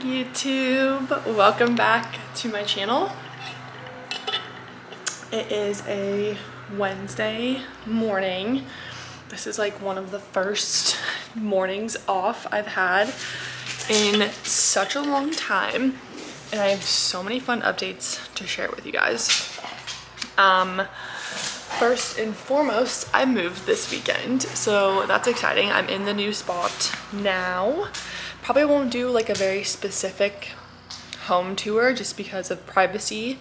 YouTube? Welcome back to my channel. It is a Wednesday morning. This is like one of the first mornings off I've had in such a long time, and I have so many fun updates to share with you guys. First and foremost, I moved this weekend, so that's exciting. I'm in the new spot now. Probably won't do like a very specific home tour just because of privacy,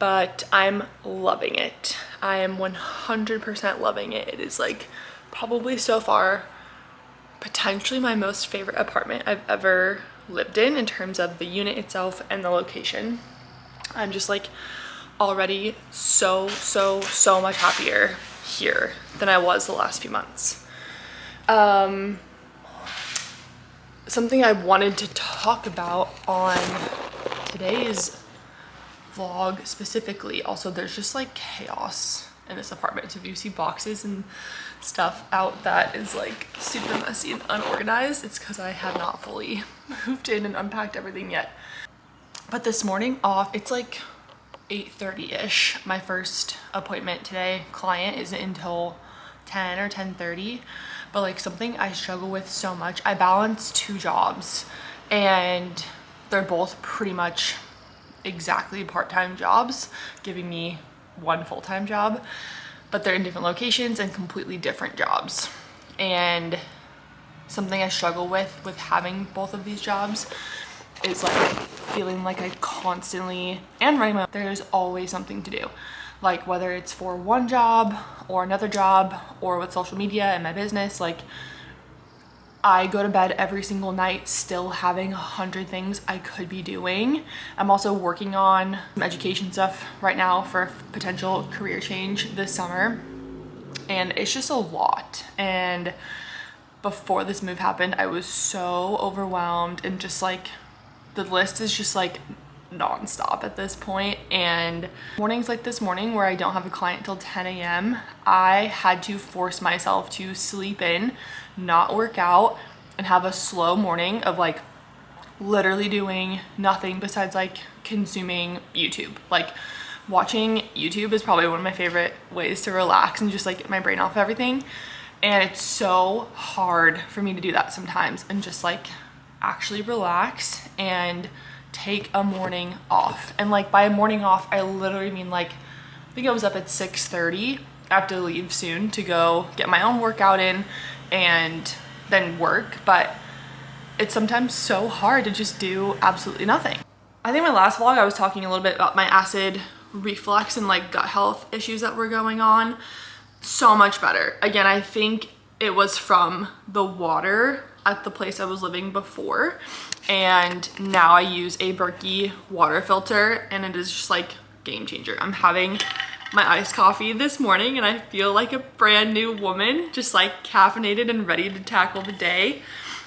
but I'm loving it. I am 100% loving it. It is like probably so far potentially my most favorite apartment I've ever lived in terms of the unit itself and the location. I'm just like already so much happier here than I was the last few months. Something I wanted to talk about on today's vlog specifically, also there's just like chaos in this apartment. So if you see boxes and stuff out that is like super messy and unorganized, it's because I have not fully moved in and unpacked everything yet. But this morning off, it's like 8:30-ish. My first appointment today, client, isn't until 10 or 10:30. But like something I struggle with so much, I balance 2 jobs and they're both pretty much exactly part-time jobs, giving me 1 full-time job, but they're in different locations and completely different jobs. And something I struggle with having both of these jobs is like feeling like I constantly, and running my, there's always something to do. Like whether it's for one job or another job or with social media and my business, like I go to bed every single night still having 100 things I could be doing. I'm also working on some education stuff right now for potential career change this summer. And it's just a lot. And before this move happened, I was so overwhelmed and just like, the list is just like nonstop at this point. And mornings like this morning where I don't have a client till 10 a.m, I had to force myself to sleep in, not work out, and have a slow morning of like literally doing nothing besides like consuming YouTube. Like watching YouTube is probably one of my favorite ways to relax and just like get my brain off everything. And it's so hard for me to do that sometimes and just like actually relax and take a morning off. And like by a morning off, I literally mean like, I think I was up at 6:30. I have to leave soon to go get my own workout in and then work, but it's sometimes so hard to just do absolutely nothing. I think my last vlog I was talking a little bit about my acid reflux and like gut health issues that were going on. So much better. Again, I think it was from the water at the place I was living before, and now I use a Berkey water filter and it is just like game changer. I'm having my iced coffee this morning and I feel like a brand new woman, just like caffeinated and ready to tackle the day.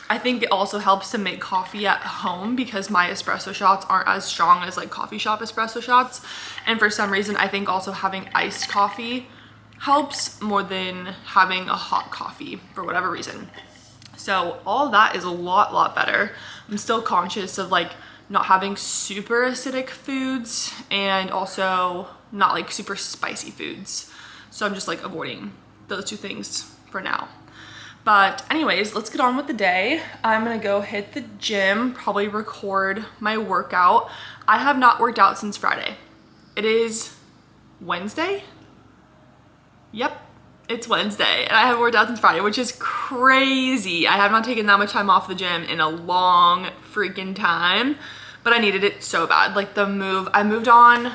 I think it also helps to make coffee at home because my espresso shots aren't as strong as like coffee shop espresso shots, and for some reason I think also having iced coffee helps more than having a hot coffee for whatever reason. So all that is a lot better. I'm still conscious of like not having super acidic foods and also not like super spicy foods. So I'm just like avoiding those 2 things for now. But anyways, let's get on with the day. I'm gonna go hit the gym, probably record my workout. I have not worked out since Friday. It is Wednesday? Yep. It's Wednesday and I haven't worked out since Friday, which is crazy. I have not taken that much time off the gym in a long freaking time, but I needed it so bad. Like the move, I moved on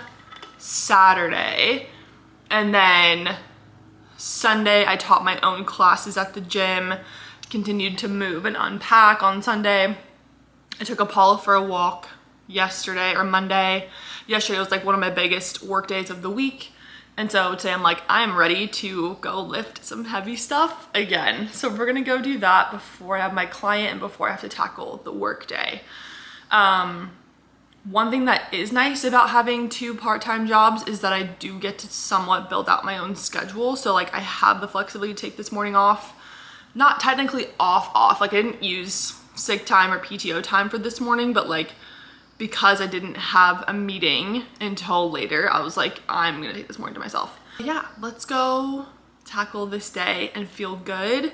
Saturday and then Sunday I taught my own classes at the gym, continued to move and unpack on Sunday. I took Apollo for a walk yesterday or Monday. Yesterday was like one of my biggest work days of the week. And so today I'm like, I'm ready to go lift some heavy stuff again. So we're gonna go do that before I have my client and before I have to tackle the work day. One thing that is nice about having 2 part-time jobs is that I do get to somewhat build out my own schedule. So like I have the flexibility to take this morning off. Not technically off, like I didn't use sick time or PTO time for this morning, but like because I didn't have a meeting until later, I was like, I'm gonna take this morning to myself. Yeah, let's go tackle this day and feel good.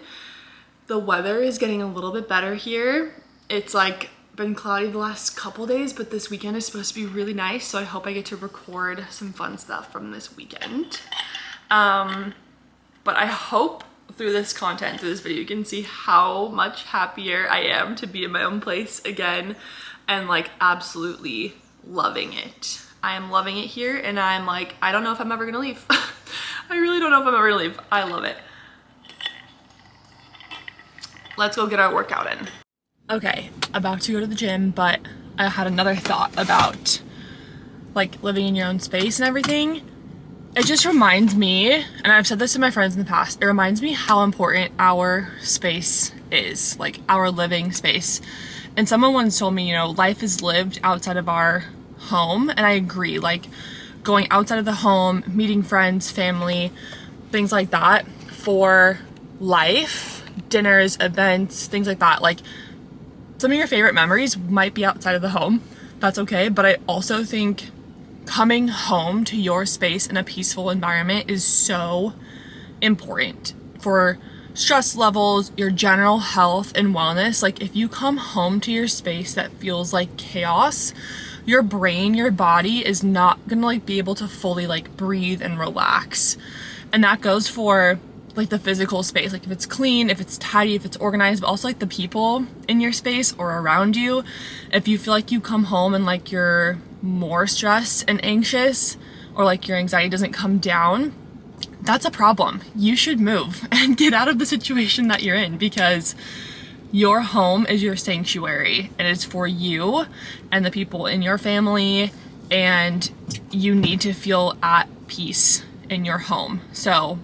The weather is getting a little bit better here. It's like been cloudy the last couple days, but this weekend is supposed to be really nice, so I hope I get to record some fun stuff from this weekend. But I hope through this content, through this video, you can see how much happier I am to be in my own place again and like absolutely loving it. I am loving it here, and I'm like, I don't know if I'm ever gonna leave. I really don't know if I'm ever gonna leave. I love it. Let's go get our workout in. Okay, about to go to the gym, but I had another thought about like living in your own space and everything. It just reminds me, and I've said this to my friends in the past, it reminds me how important our space is, like our living space. And someone once told me, you know, life is lived outside of our home, and I agree. Like going outside of the home, meeting friends, family, things like that for life, dinners, events, things like that. Like some of your favorite memories might be outside of the home. That's okay, but I also think coming home to your space in a peaceful environment is so important for stress levels, your general health and wellness. Like if you come home to your space that feels like chaos, your brain, your body is not gonna like be able to fully like breathe and relax. And that goes for like the physical space, like if it's clean, if it's tidy, if it's organized, but also like the people in your space or around you. If you feel like you come home and like you're more stressed and anxious, or like your anxiety doesn't come down, that's a problem. You should move and get out of the situation that you're in, because your home is your sanctuary and it's for you and the people in your family, and you need to feel at peace in your home. So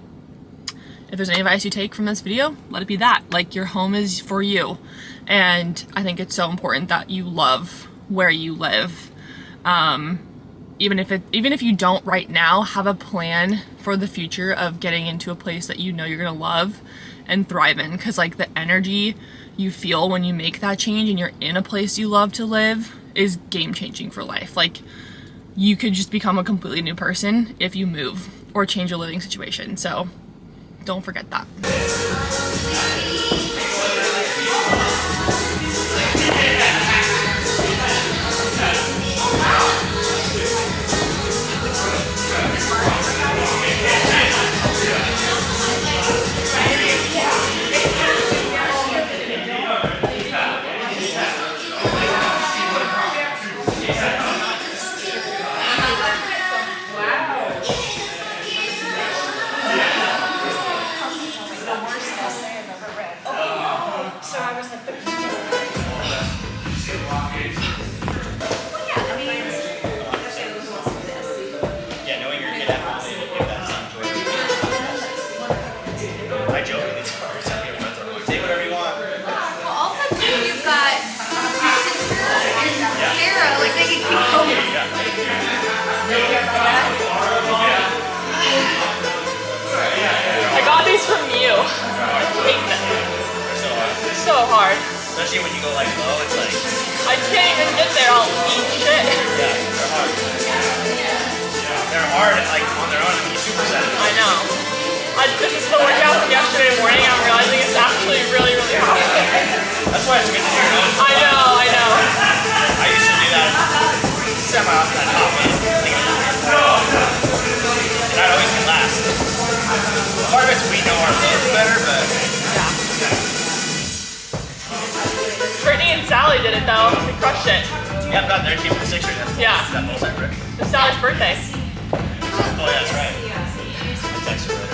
if there's any advice you take from this video, let it be that. Like your home is for you. And I think it's so important that you love where you live. Even if you don't right now, have a plan for the future of getting into a place that you know you're gonna love and thrive in. Cause like the energy you feel when you make that change and you're in a place you love to live is game changing for life. Like you could just become a completely new person if you move or change your living situation. So don't forget that. I got these from you. I hate them. They're so hard. Especially when you go like low, it's like... I can't even get there, I'll eat shit. Yeah, they're hard. They're hard like on their own, and you superset it. I know. This is the workout from yesterday morning. I'm realizing it's actually really, really hard. That's why it's good to do your own. I know. I used to do that semi-often at top end. And I'd always get last. Part of it's we know our loads better, but... Brittany and Sally did it though. They crushed it. Yeah, I've got their team for 6 years. Yeah. Is that bullshit, Britt? It's Sally's birthday. Oh yeah, that's right. I text her later.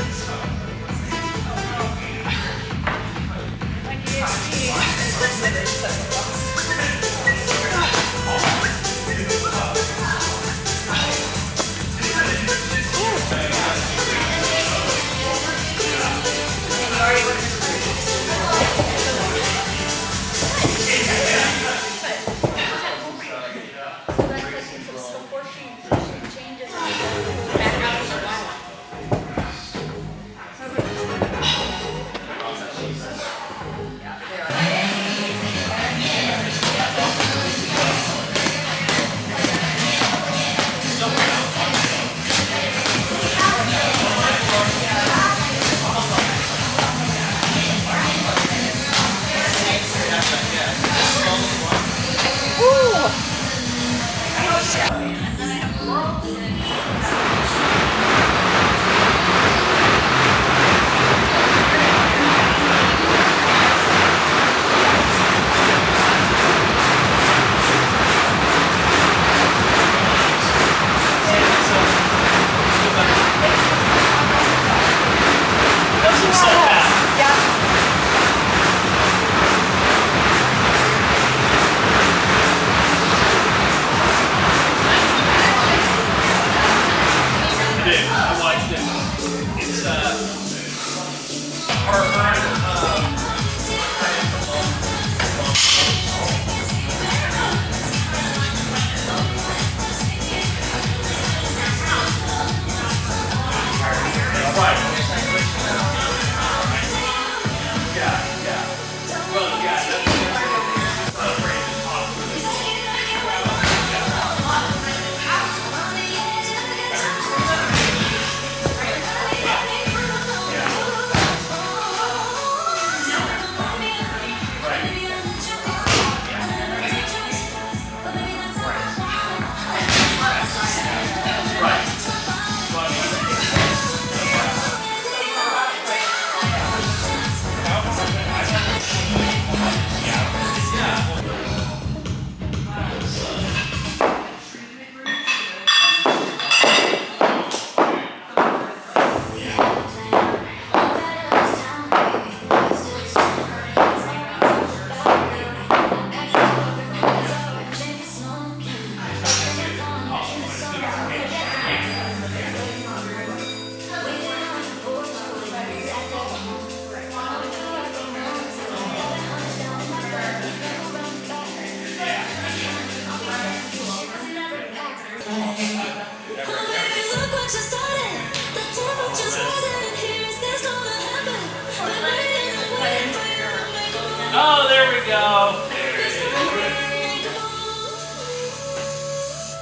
Oh, there we go.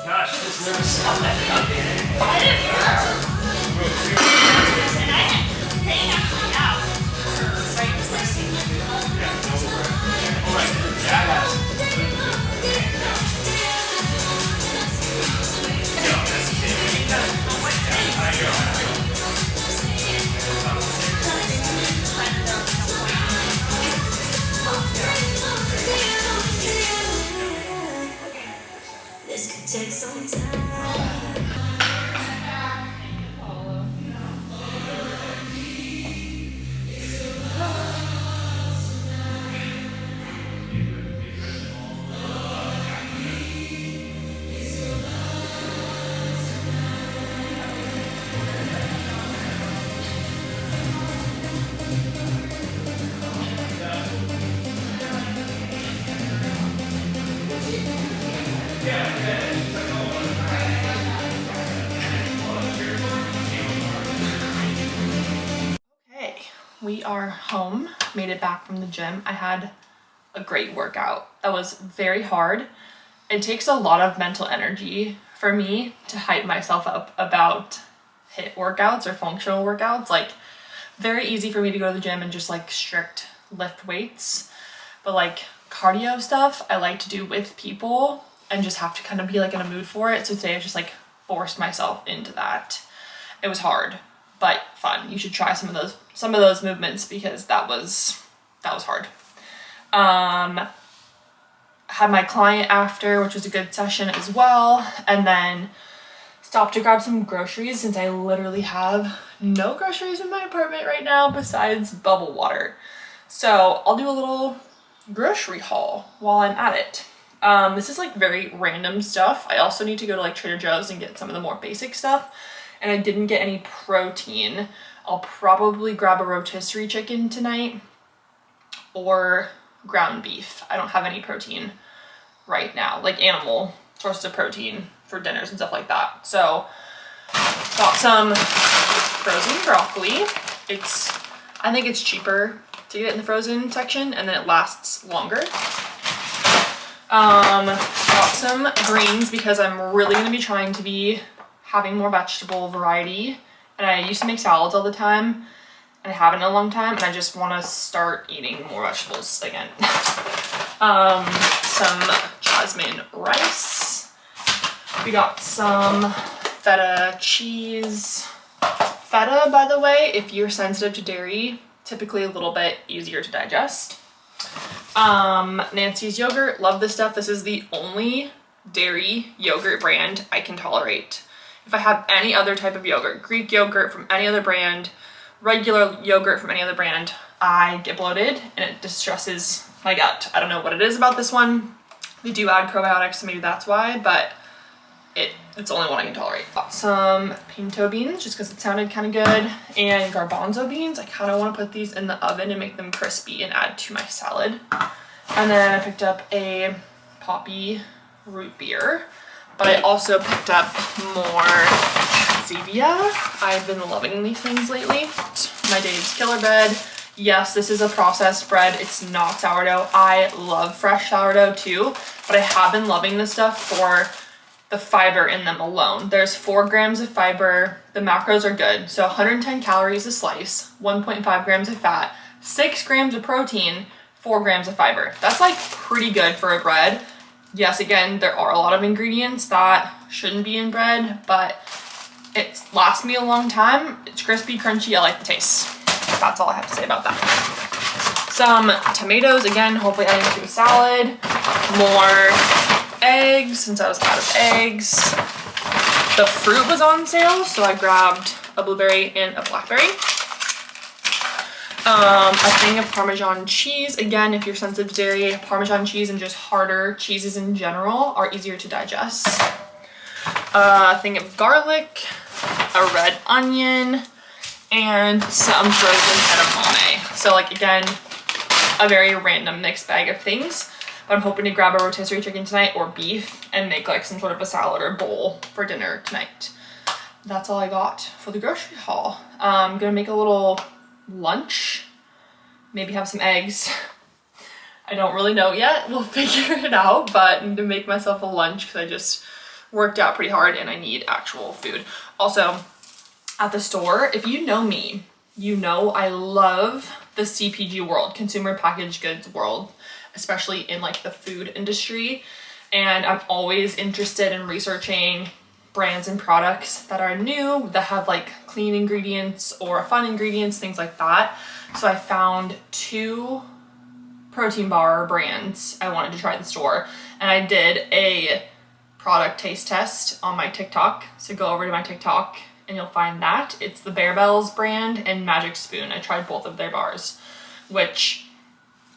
Gosh, this never stopped up here. This could take some time. Okay, we are home, made it back from the gym. I had a great workout. That was very hard. It takes a lot of mental energy for me to hype myself up about HIIT workouts or functional workouts. Like, very easy for me to go to the gym and just like strict lift weights. But like cardio stuff, I like to do with people and just have to kind of be like in a mood for it. So today I just like forced myself into that. It was hard, but fun. You should try some of those movements because that was hard. Had my client after, which was a good session as well, and then stopped to grab some groceries since I literally have no groceries in my apartment right now besides bubble water. So I'll do a little grocery haul while I'm at it. This is like very random stuff. I also need to go to like Trader Joe's and get some of the more basic stuff, and I didn't get any protein. I'll probably grab a rotisserie chicken tonight or ground beef. I don't have any protein right now, like animal sources of protein for dinners and stuff like that. So got some frozen broccoli. I think it's cheaper to get it in the frozen section and then it lasts longer. Got some greens because I'm really going to be trying to be having more vegetable variety, and I used to make salads all the time and I haven't in a long time, and I just want to start eating more vegetables again. Some jasmine rice. We got some feta cheese. Feta, by the way, if you're sensitive to dairy, typically a little bit easier to digest. Nancy's yogurt, love this stuff. This is the only dairy yogurt brand I can tolerate. If I have any other type of yogurt, Greek yogurt from any other brand, regular yogurt from any other brand, I get bloated and it distresses my gut. I don't know what it is about this one. They do add probiotics, so maybe that's why, but it's the only one I can tolerate. Got some pinto beans just because it sounded kind of good, and garbanzo beans. I kind of want to put these in the oven and make them crispy and add to my salad. And then I picked up a poppy root beer, but I also picked up more Zevia. I've been loving these things lately. My Dave's Killer Bread. Yes, this is a processed bread. It's not sourdough. I love fresh sourdough too, but I have been loving this stuff for the fiber in them alone. There's 4 grams of fiber. The macros are good. So 110 calories a slice, 1.5 grams of fat, 6 grams of protein, 4 grams of fiber. That's like pretty good for a bread. Yes, again, there are a lot of ingredients that shouldn't be in bread, but it lasts me a long time. It's crispy, crunchy. I like the taste. That's all I have to say about that. Some tomatoes, again, hopefully adding to a salad. More eggs, since I was out of eggs. The fruit was on sale, so I grabbed a blueberry and a blackberry. A thing of Parmesan cheese. Again, if you're sensitive to dairy, Parmesan cheese and just harder cheeses in general are easier to digest. A thing of garlic, a red onion, and some frozen edamame. So like, again, a very random mixed bag of things. But I'm hoping to grab a rotisserie chicken tonight or beef and make like some sort of a salad or bowl for dinner tonight. That's all I got for the grocery haul. I'm gonna make a little lunch, maybe have some eggs. I don't really know yet. We'll figure it out, but I'm gonna make myself a lunch because I just worked out pretty hard and I need actual food. Also, at the store, if you know me, you know I love the CPG world, consumer packaged goods world, especially in like the food industry. And I'm always interested in researching brands and products that are new, that have like clean ingredients or fun ingredients, things like that. So I found 2 protein bar brands I wanted to try at the store. And I did a product taste test on my TikTok. So go over to my TikTok and you'll find that. It's the Bear Bells brand and Magic Spoon. I tried both of their bars, which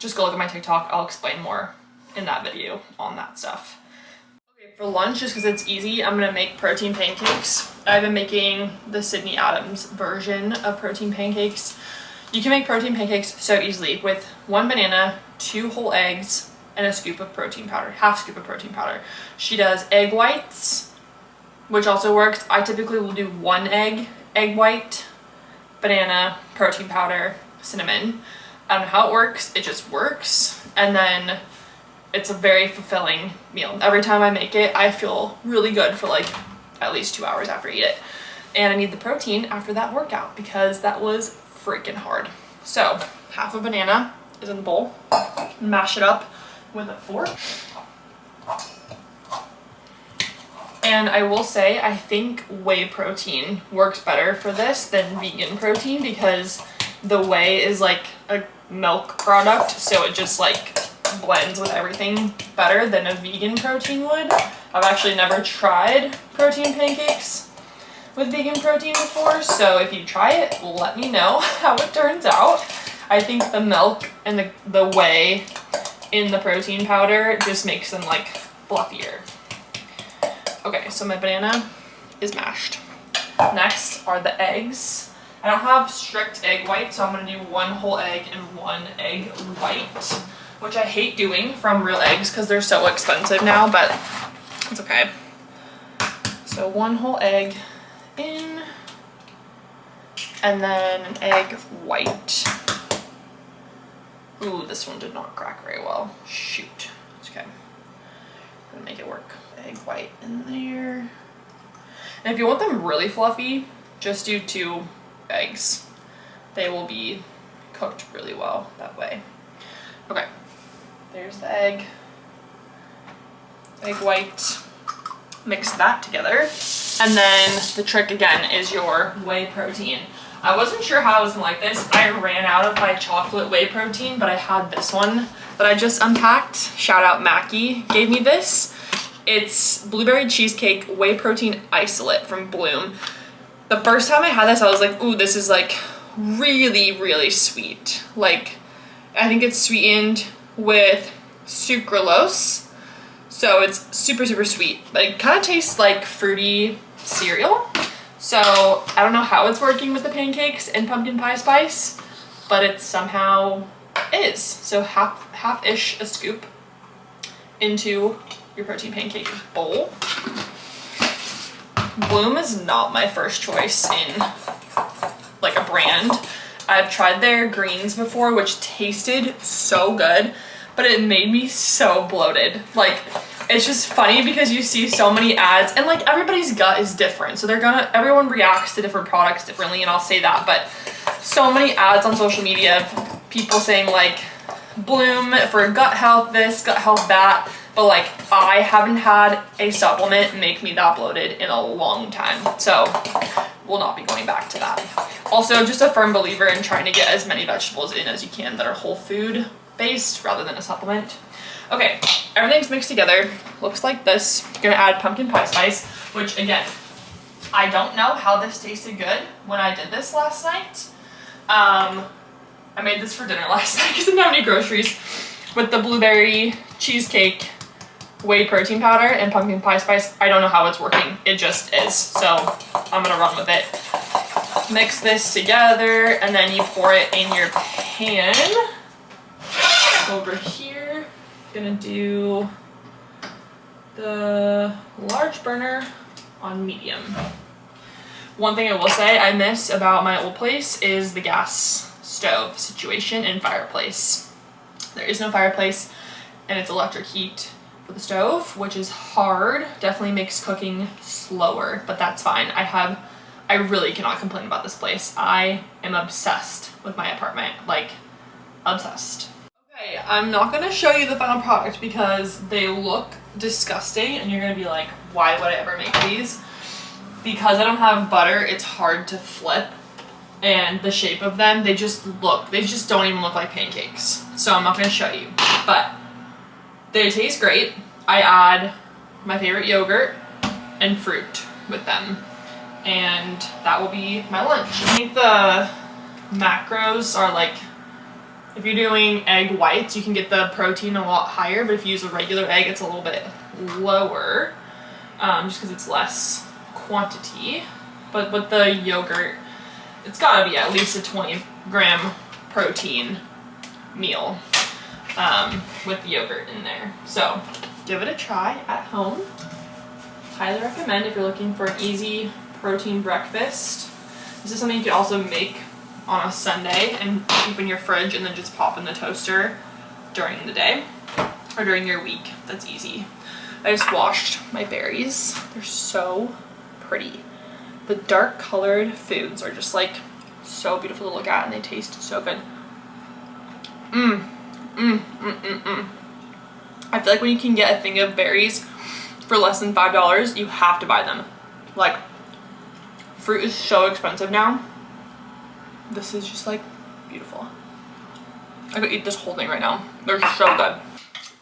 just go look at my TikTok. I'll explain more in that video on that stuff. Okay, for lunch, just because it's easy, I'm gonna make protein pancakes. I've been making the Sydney Adams version of protein pancakes. You can make protein pancakes so easily with 1 banana, 2 whole eggs, and a scoop of protein powder, half scoop of protein powder. She does egg whites, which also works. I typically will do 1 egg white, banana, protein powder, cinnamon. I don't know how it works, it just works. And then it's a very fulfilling meal. Every time I make it, I feel really good for like at least 2 hours after I eat it. And I need the protein after that workout because that was freaking hard. So half a banana is in the bowl. Mash it up with a fork. And I will say, I think whey protein works better for this than vegan protein because the whey is like a milk product, so it just like blends with everything better than a vegan protein would. I've actually never tried protein pancakes with vegan protein before, so if you try it, let me know how it turns out. I think the milk and the whey in the protein powder just makes them like fluffier. Okay, so my banana is mashed. Next are the eggs. I don't have strict egg white, so I'm gonna do 1 whole egg and 1 egg white, which I hate doing from real eggs because they're so expensive now, but it's okay. So 1 whole egg in, and then an egg white. Ooh, this one did not crack very well. Shoot. It's okay. I'm gonna make it work. Egg white in there. And if you want them really fluffy, just do 2 eggs. They will be cooked really well that way. Okay, there's the egg white. Mix that together. And then the trick again is your whey protein. I wasn't sure how I was gonna like this. I ran out of my chocolate whey protein, but I had this one that I just unpacked. Shout out Mackie gave me this. It's blueberry cheesecake whey protein isolate from Bloom. The first time I had this, I was like, ooh, this is like really, really sweet. Like, I think it's sweetened with sucralose. So it's super, super sweet. But it kind of tastes like fruity cereal. So I don't know how it's working with the pancakes and pumpkin pie spice, but it somehow is. So half-ish a scoop into your protein pancake bowl. Bloom is not my first choice in like a brand. I've tried their greens before, which tasted so good, but it made me so bloated. Like, it's just funny because you see so many ads and like everybody's gut is different. So everyone reacts to different products differently, and I'll say that, but so many ads on social media of people saying like Bloom for gut health this, gut health that, but like I haven't had a supplement make me that bloated in a long time. So we'll not be going back to that. Also, just a firm believer in trying to get as many vegetables in as you can that are whole food based rather than a supplement. Okay, everything's mixed together. Looks like this. Gonna add pumpkin pie spice, which again, I don't know how this tasted good when I did this last night. I made this for dinner last night because I didn't have any groceries, with the blueberry cheesecake whey protein powder and pumpkin pie spice. I don't know how it's working. It just is. So I'm gonna run with it. Mix this together and then you pour it in your pan. Over here, gonna do the large burner on medium. One thing I will say I miss about my old place is the gas stove situation and fireplace. There is no fireplace and it's electric heat for the stove, which is hard. Definitely makes cooking slower, but that's fine. I really cannot complain about this place. I am obsessed with my apartment, like obsessed. Okay, I'm not gonna show you the final product because they look disgusting and you're gonna be like, why would I ever make these? Because I don't have butter, it's hard to flip, and the shape of them, they just don't even look like pancakes. So I'm not gonna show you, but they taste great. I add my favorite yogurt and fruit with them, and that will be my lunch. I think the macros are like, if you're doing egg whites, you can get the protein a lot higher, but if you use a regular egg, it's a little bit lower, just because it's less quantity. But with the yogurt, it's gotta be at least a 20-gram protein meal with the yogurt in there. So give it a try at home. Highly recommend if you're looking for an easy protein breakfast. This is something you could also make on a Sunday and keep in your fridge and then just pop in the toaster during the day or during your week. That's easy. I just washed my berries. They're so pretty. The dark colored foods are just like so beautiful to look at and they taste so good. I feel like when you can get a thing of berries for less than $5, you have to buy them. Like, fruit is so expensive now. This is just like beautiful. I could eat this whole thing right now. They're so good.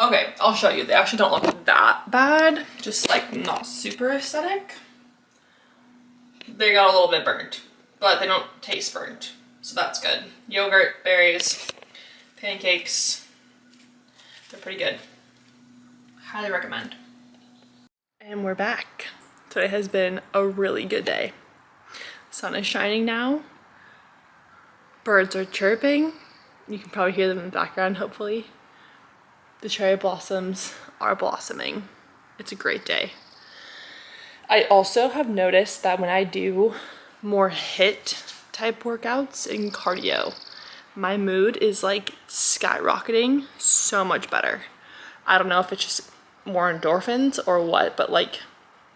Okay, I'll show you. They actually don't look that bad. Just like not super aesthetic. They got a little bit burnt, but they don't taste burnt. So that's good. Yogurt, berries, pancakes. They're pretty good. Highly recommend. And we're back. Today has been a really good day. Sun is shining now. Birds are chirping. You can probably hear them in the background, hopefully. The cherry blossoms are blossoming. It's a great day. I also have noticed that when I do more HIIT type workouts and cardio, my mood is like skyrocketing so much better. I don't know if it's just more endorphins or what, but like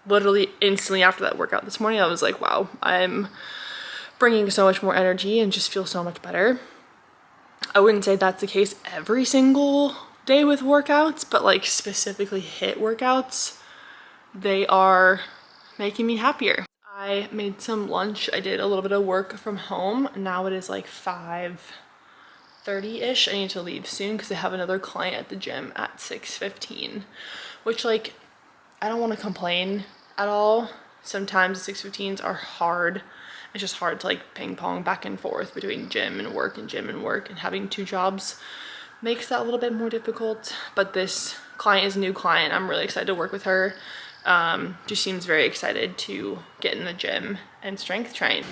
literally instantly after that workout this morning, I was like, wow, I'm bringing so much more energy and just feel so much better. I wouldn't say that's the case every single day with workouts, but like specifically HIIT workouts, they are making me happier. I made some lunch. I did a little bit of work from home. Now it is like 5:30-ish. I need to leave soon because I have another client at the gym at 6:15, which, like, I don't want to complain at all. Sometimes the 6:15s are hard. It's just hard to like ping pong back and forth between gym and work and gym and work, and having 2 jobs makes that a little bit more difficult. But this client is a new client. I'm really excited to work with her. She seems very excited to get in the gym and strength train.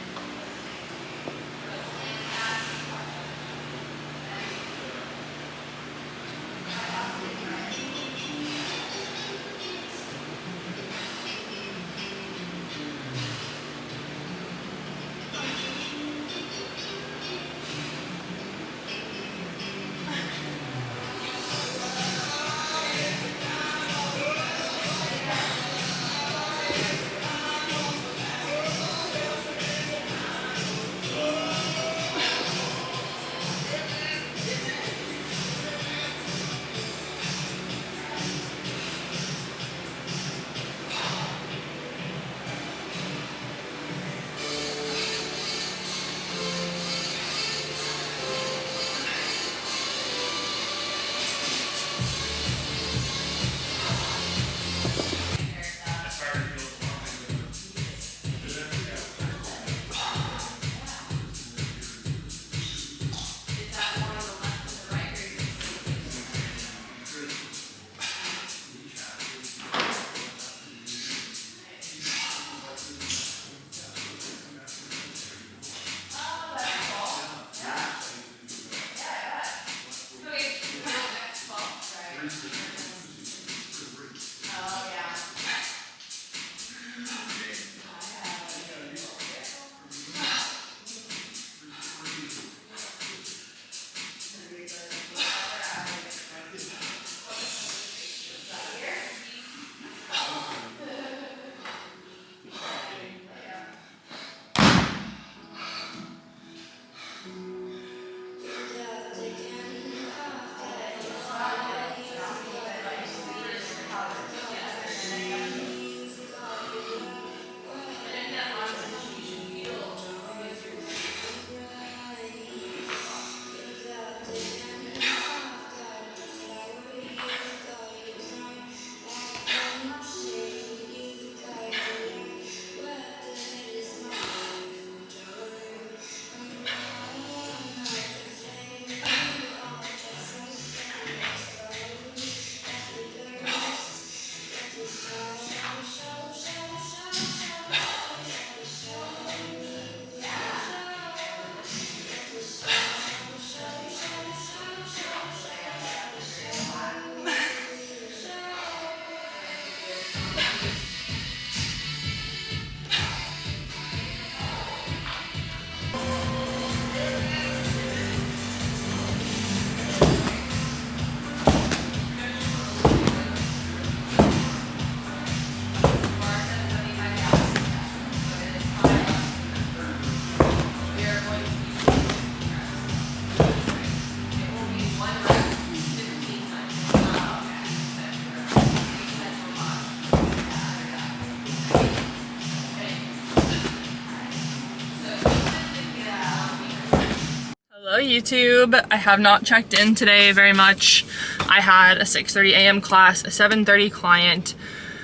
Hello YouTube. I have not checked in today very much. I had a 6:30 a.m. class, a 7:30 client.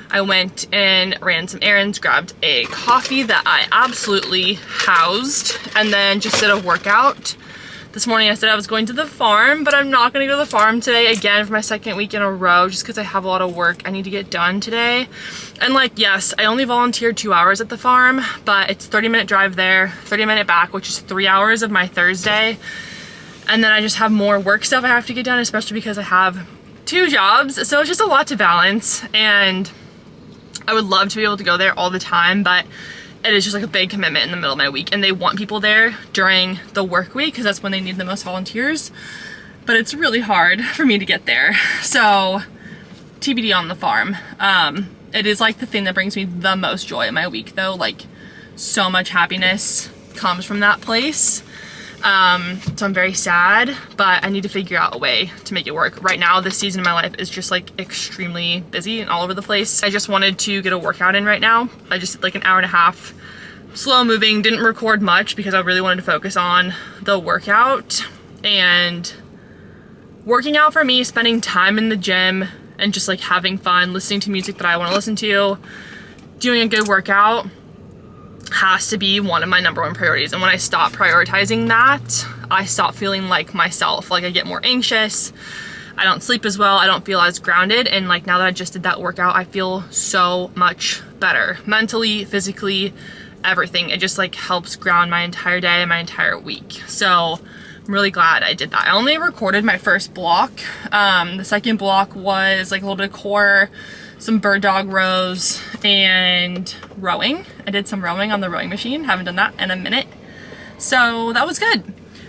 I went and ran some errands, grabbed a coffee that I absolutely housed, and then just did a workout. This morning I said I was going to the farm, but I'm not gonna go to the farm today again for my 2nd week in a row, just because I have a lot of work I need to get done today. And like, yes, I only volunteered 2 hours at the farm, but it's 30-minute drive there, 30-minute back, which is 3 hours of my Thursday. And then I just have more work stuff I have to get done, especially because I have 2 jobs. So it's just a lot to balance, and I would love to be able to go there all the time, but it is just like a big commitment in the middle of my week, and they want people there during the work week because that's when they need the most volunteers, but it's really hard for me to get there. So TBD on the farm. It is like the thing that brings me the most joy in my week though. Like, so much happiness comes from that place. So I'm very sad, but I need to figure out a way to make it work. Right now, this season of my life is just like extremely busy and all over the place. I just wanted to get a workout in right now. I just did like an hour and a half, slow moving, didn't record much because I really wanted to focus on the workout. And working out for me, spending time in the gym and just like having fun, listening to music that I want to listen to, doing a good workout has to be one of my number one priorities. And when I stop prioritizing that, I stop feeling like myself. Like I get more anxious, I don't sleep as well, I don't feel as grounded. And like now that I just did that workout, I feel so much better mentally, physically, everything. It just like helps ground my entire day, my entire week. So I'm really glad I did that. I only recorded my first block. The second block was like a little bit of core, some bird dog rows, and rowing. I did some rowing on the rowing machine. Haven't done that in a minute. So that was good.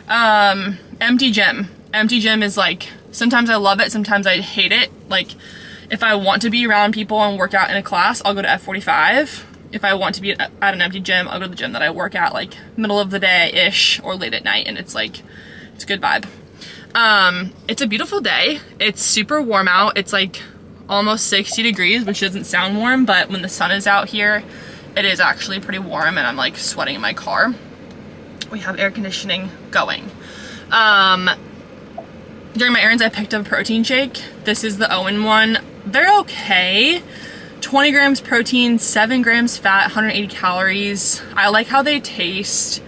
Empty gym. Empty gym is like, sometimes I love it, sometimes I hate it. Like if I want to be around people and work out in a class, I'll go to F45. If I want to be at an empty gym, I'll go to the gym that I work at like middle of the day-ish or late at night, and it's like, it's a good vibe. It's a beautiful day. It's super warm out. It's like almost 60 degrees, which doesn't sound warm, but when the sun is out here, it is actually pretty warm, and I'm like sweating in my car. We have air conditioning going. During my errands, I picked up a protein shake. This is the Owen one. They're okay. 20 grams protein, 7 grams fat, 180 calories. I like how they taste.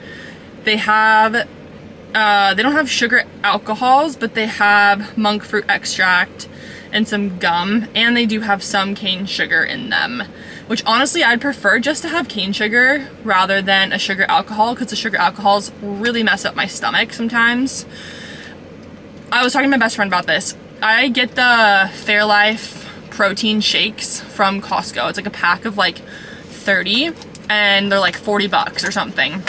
They have, they don't have sugar alcohols, but they have monk fruit extract and some gum, and they do have some cane sugar in them, which honestly I'd prefer just to have cane sugar rather than a sugar alcohol, because the sugar alcohols really mess up my stomach sometimes. I was talking to my best friend about this. I get the Fairlife protein shakes from Costco. It's like a pack of like 30, and they're like $40 or something.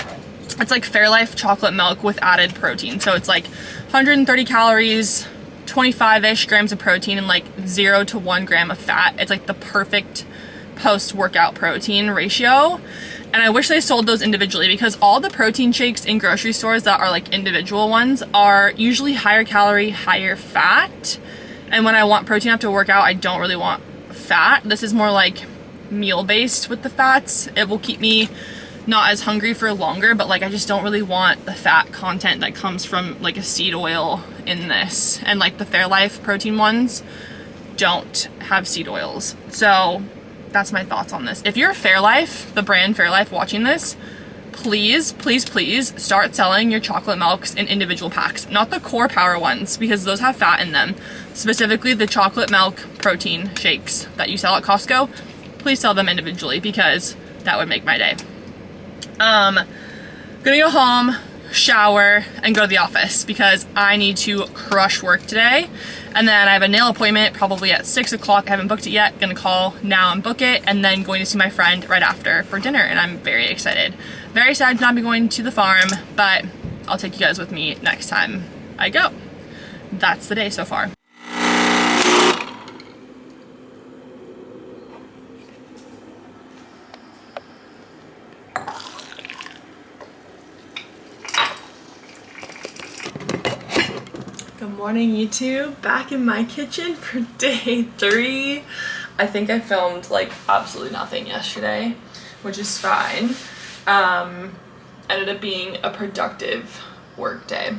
It's like Fairlife chocolate milk with added protein, so it's like 130 calories, 25-ish grams of protein, and like 0 to 1 gram of fat. It's like the perfect post-workout protein ratio. And I wish they sold those individually, because all the protein shakes in grocery stores that are like individual ones are usually higher calorie, higher fat. And when I want protein after workout, I don't really want fat. This is more like meal-based with the fats. It will keep me not as hungry for longer, but like I just don't really want the fat content that comes from like a seed oil in this. And like the Fairlife protein ones don't have seed oils. So that's my thoughts on this. If you're Fairlife, the brand Fairlife, watching this, please, please, please start selling your chocolate milks in individual packs. Not the core power ones, because those have fat in them. Specifically the chocolate milk protein shakes that you sell at Costco, please sell them individually, because that would make my day. Gonna go home, shower, and go to the office because I need to crush work today. And then I have a nail appointment probably at 6 o'clock. I haven't booked it yet. Gonna call now and book it, and then going to see my friend right after for dinner, and I'm very excited. Very sad to not be going to the farm, but I'll take you guys with me next time I go. That's the day so far. Good morning, YouTube. Back in my kitchen for day 3. I think I filmed like absolutely nothing yesterday, which is fine. Ended up being a productive work day.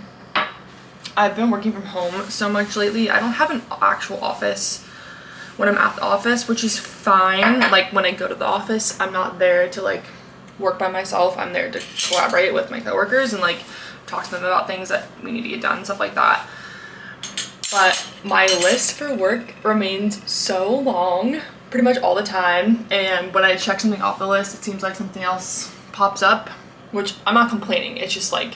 I've been working from home so much lately. I don't have an actual office when I'm at the office, which is fine. Like when I go to the office, I'm not there to like work by myself. I'm there to collaborate with my coworkers and like talk to them about things that we need to get done, stuff like that. But my list for work remains so long pretty much all the time, and when I check something off the list, it seems like something else pops up, which I'm not complaining. It's just like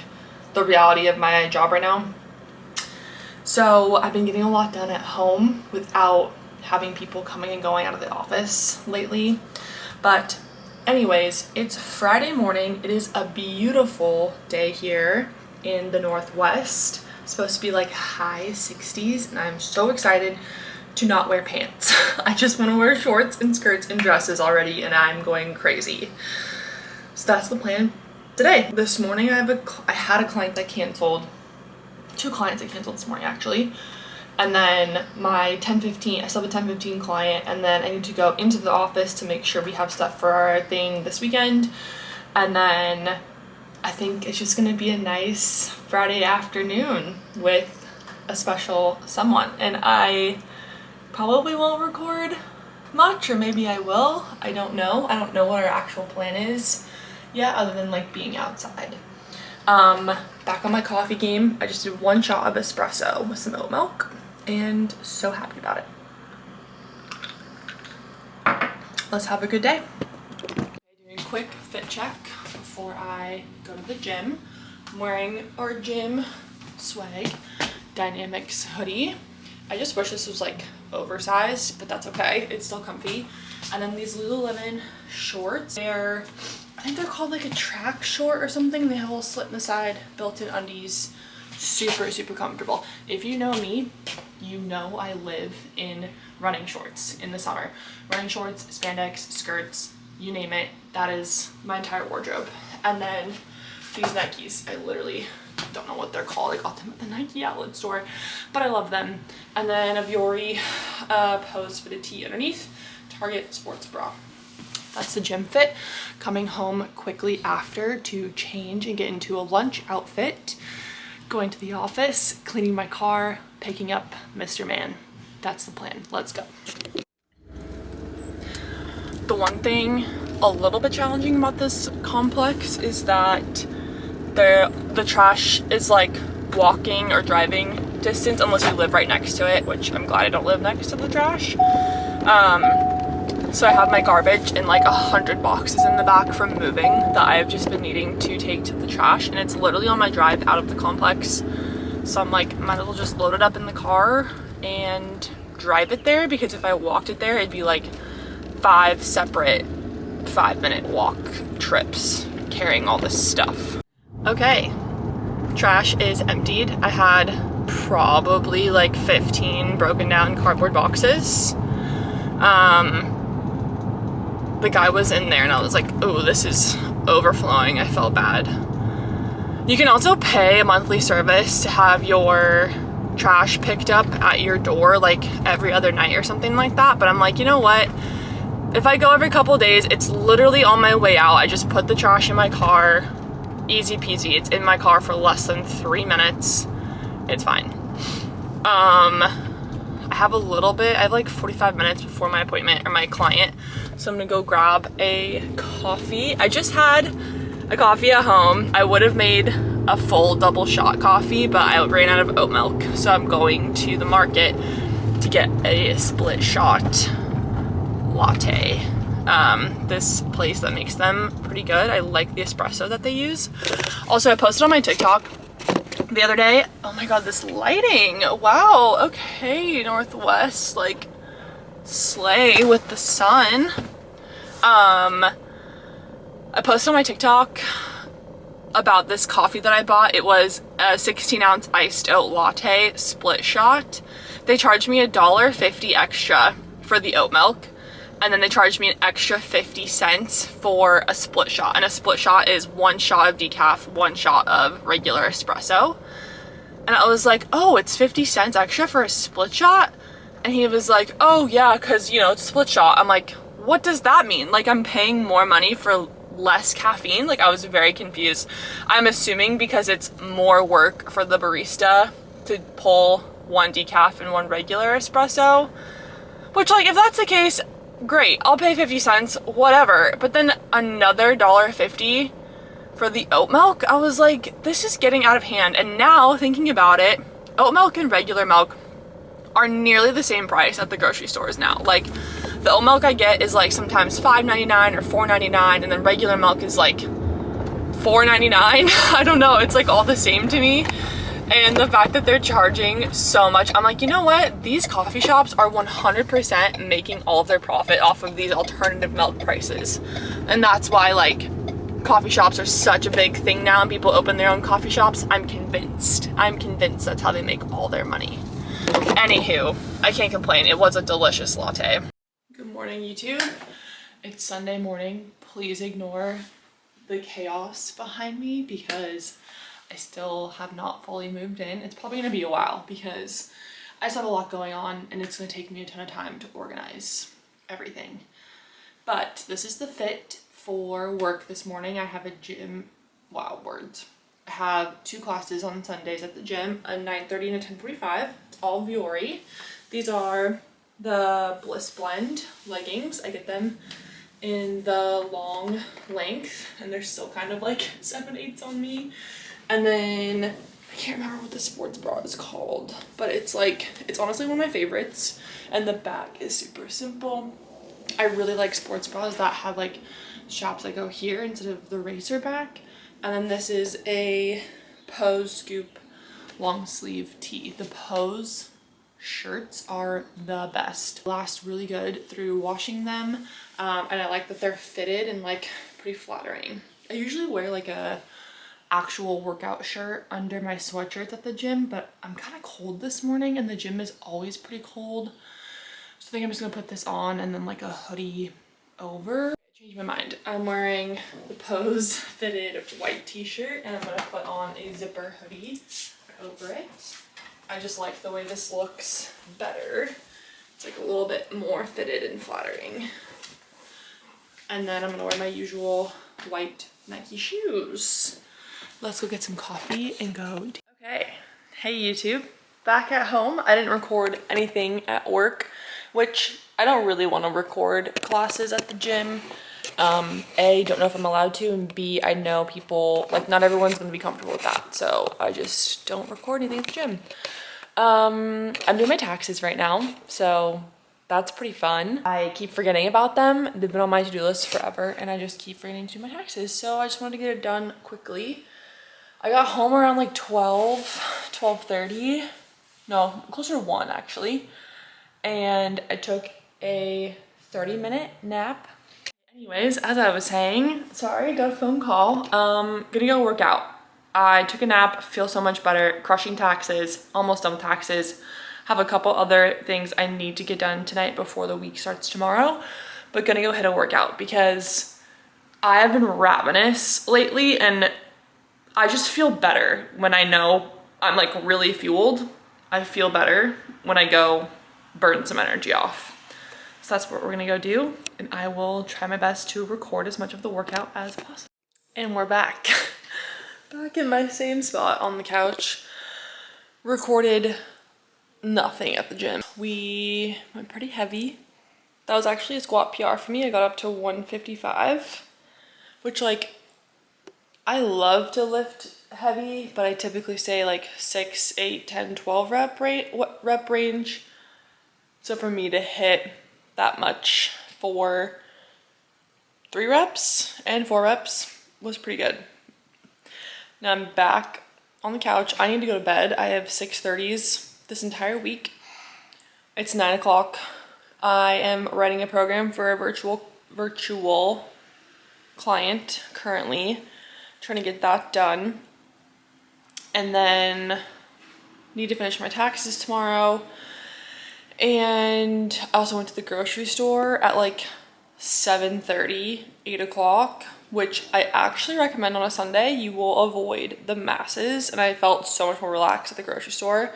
the reality of my job right now. So I've been getting a lot done at home without having people coming and going out of the office lately. But anyways, it's Friday morning. It is a beautiful day here in the Northwest. It's supposed to be like high 60s, and I'm so excited to not wear pants. I just want to wear shorts and skirts and dresses already, and I'm going crazy. So that's the plan. today. This morning I had a client that canceled. 2 clients that canceled this morning actually. And then my 10:15, I still have a 10:15 client, and then I need to go into the office to make sure we have stuff for our thing this weekend. And then I think it's just gonna be a nice Friday afternoon with a special someone. And I probably won't record much, or maybe I will. I don't know. I don't know what our actual plan is yet, other than like being outside. Back on my coffee game. I just did 1 shot of espresso with some oat milk, and so happy about it. Let's have a good day. Doing a quick fit check before I go to the gym. I'm wearing our gym swag Dynamics hoodie. I just wish this was like oversized, but that's okay. It's still comfy. And then these Lululemon shorts. I think they're called like a track short or something. They have a little slit in the side, built-in undies. Super, super comfortable. If you know me, you know I live in running shorts in the summer. Running shorts, spandex, skirts, you name it. That is my entire wardrobe. And then these Nikes. I literally don't know what they're called. I got them at the Nike outlet store, but I love them. And then a Vuori Pose Fitted tee underneath. Target sports bra. That's the gym fit. Coming home quickly after to change and get into a lunch outfit. Going to the office, cleaning my car, picking up Mr. Man. That's the plan. Let's go. The one thing a little bit challenging about this complex is that the trash is like walking or driving distance unless you live right next to it, which I'm glad I don't live next to the trash. So I have my garbage in like 100 boxes in the back from moving that I've just been needing to take to the trash, and it's literally on my drive out of the complex. So I'm like, might as well just load it up in the car and drive it there, because if I walked it there, it'd be like 5 separate 5-minute walk trips carrying all this stuff. Okay, trash is emptied. I had probably like 15 broken down cardboard boxes. The guy was in there and I was like, oh, this is overflowing. I felt bad. You can also pay a monthly service to have your trash picked up at your door like every other night or something like that. But I'm like, you know what? If I go every couple of days, it's literally on my way out. I just put the trash in my car. Easy peasy. It's in my car for less than 3 minutes. It's fine. I have a little bit. I have like 45 minutes before my appointment or my client. So I'm gonna go grab a coffee. I just had a coffee at home. I would have made a full double shot coffee, but I ran out of oat milk. So I'm going to the market to get a split shot latte. This place that makes them pretty good. I like the espresso that they use. Also, I posted on my TikTok the other day. Oh my god, this lighting. Wow, okay, Northwest, like, slay with the sun. I posted on my TikTok about this coffee that I bought. It was a 16-ounce iced oat latte split shot. They charged me $1.50 extra for the oat milk, and then they charged me an extra 50 cents for a split shot. And a split shot is 1 shot of decaf, 1 shot of regular espresso. And I was like, oh, it's 50 cents extra for a split shot? And he was like, oh yeah, because, you know, it's a split shot. I'm like, what does that mean? Like, I'm paying more money for less caffeine? Like, I was very confused. I'm assuming because it's more work for the barista to pull 1 decaf and 1 regular espresso. Which, like, if that's the case, great, I'll pay 50 cents, whatever. But then another $1.50 for the oat milk? I was like, this is getting out of hand. And now, thinking about it, oat milk and regular milk are nearly the same price at the grocery stores now. Like, the oat milk I get is like sometimes $5.99 or $4.99, and then regular milk is like $4.99. I don't know, it's like all the same to me. And the fact that they're charging so much, I'm like, you know what? These coffee shops are 100% making all of their profit off of these alternative milk prices. And that's why, like, coffee shops are such a big thing now, and people open their own coffee shops. I'm convinced that's how they make all their money. Anywho, I can't complain. It was a delicious latte. Good morning, YouTube. It's Sunday morning. Please ignore the chaos behind me because I still have not fully moved in. It's probably gonna be a while because I just have a lot going on and it's gonna take me a ton of time to organize everything. But this is the fit for work this morning. I have a gym, wow, words. I have 2 classes on Sundays at the gym, a 9:30 and a 10:45. It's all Vuori. These are the Bliss Blend leggings. I get them in the long length and they're still kind of like 7/8 on me. And then I can't remember what the sports bra is called, but it's like, it's honestly one of my favorites. And the back is super simple. I really like sports bras that have like straps that go here instead of the racer back. And then this is a Pose Scoop long sleeve tee. The Pose shirts are the best. Last really good through washing them. And I like that they're fitted and like pretty flattering. I usually wear like a actual workout shirt under my sweatshirts at the gym, but I'm kind of cold this morning and the gym is always pretty cold. So I think I'm just gonna put this on and then like a hoodie over. I changed my mind. I'm wearing the Pose fitted white t-shirt and I'm gonna put on a zipper hoodie over it. I just like the way this looks better. It's like a little bit more fitted and flattering. And then I'm gonna wear my usual white Nike shoes. Let's go get some coffee and go. Okay, hey YouTube, back at home. I didn't record anything at work, which I don't really want to record classes at the gym. A, don't know if I'm allowed to, and B, I know people, like not everyone's gonna be comfortable with that. So I just don't record anything at the gym. I'm doing my taxes right now, so that's pretty fun. I keep forgetting about them. They've been on my to-do list forever and I just keep forgetting to do my taxes. So I just wanted to get it done quickly. I got home around like 12:30. No, closer to 1 actually. And I took a 30-minute nap. Anyways, as I was saying, sorry, got a phone call. Gonna go work out. I took a nap, feel so much better, crushing taxes, almost done with taxes. Have a couple other things I need to get done tonight before the week starts tomorrow, but gonna go hit a workout because I have been ravenous lately and I just feel better when I know I'm like really fueled. I feel better when I go burn some energy off. So that's what we're gonna go do. And I will try my best to record as much of the workout as possible. And we're back. Back in my same spot on the couch. Recorded nothing at the gym. We went pretty heavy. That was actually a squat PR for me. I got up to 155, which like, I love to lift heavy, but I typically say like 6, 8, 10, 12 rep range. So for me to hit that much for 3 reps and 4 reps was pretty good. Now I'm back on the couch. I need to go to bed. I have 6:30s this entire week. It's 9 o'clock. I am writing a program for a virtual client currently. Trying to get that done. And then need to finish my taxes tomorrow. And I also went to the grocery store at like 7:30, 8 o'clock, which I actually recommend on a Sunday. You will avoid the masses, and I felt so much more relaxed at the grocery store.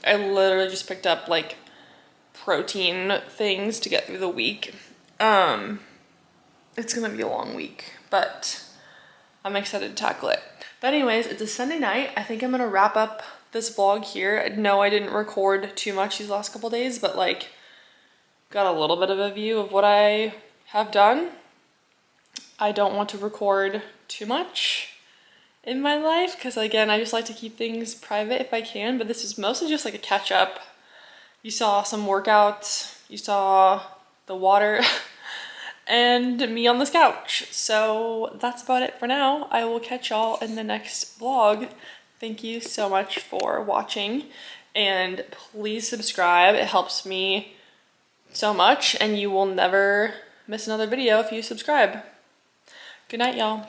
I literally just picked up like protein things to get through the week. It's gonna be a long week, but I'm excited to tackle it. But anyways, it's a Sunday night. I think I'm gonna wrap up this vlog here. No, I didn't record too much these last couple days, but like got a little bit of a view of what I have done. I don't want to record too much in my life because again, I just like to keep things private if I can, but this is mostly just like a catch up. You saw some workouts, you saw the water and me on this couch. So that's about it for now. I will catch y'all in the next vlog. Thank you so much for watching and please subscribe. It helps me so much and you will never miss another video if you subscribe. Good night, y'all.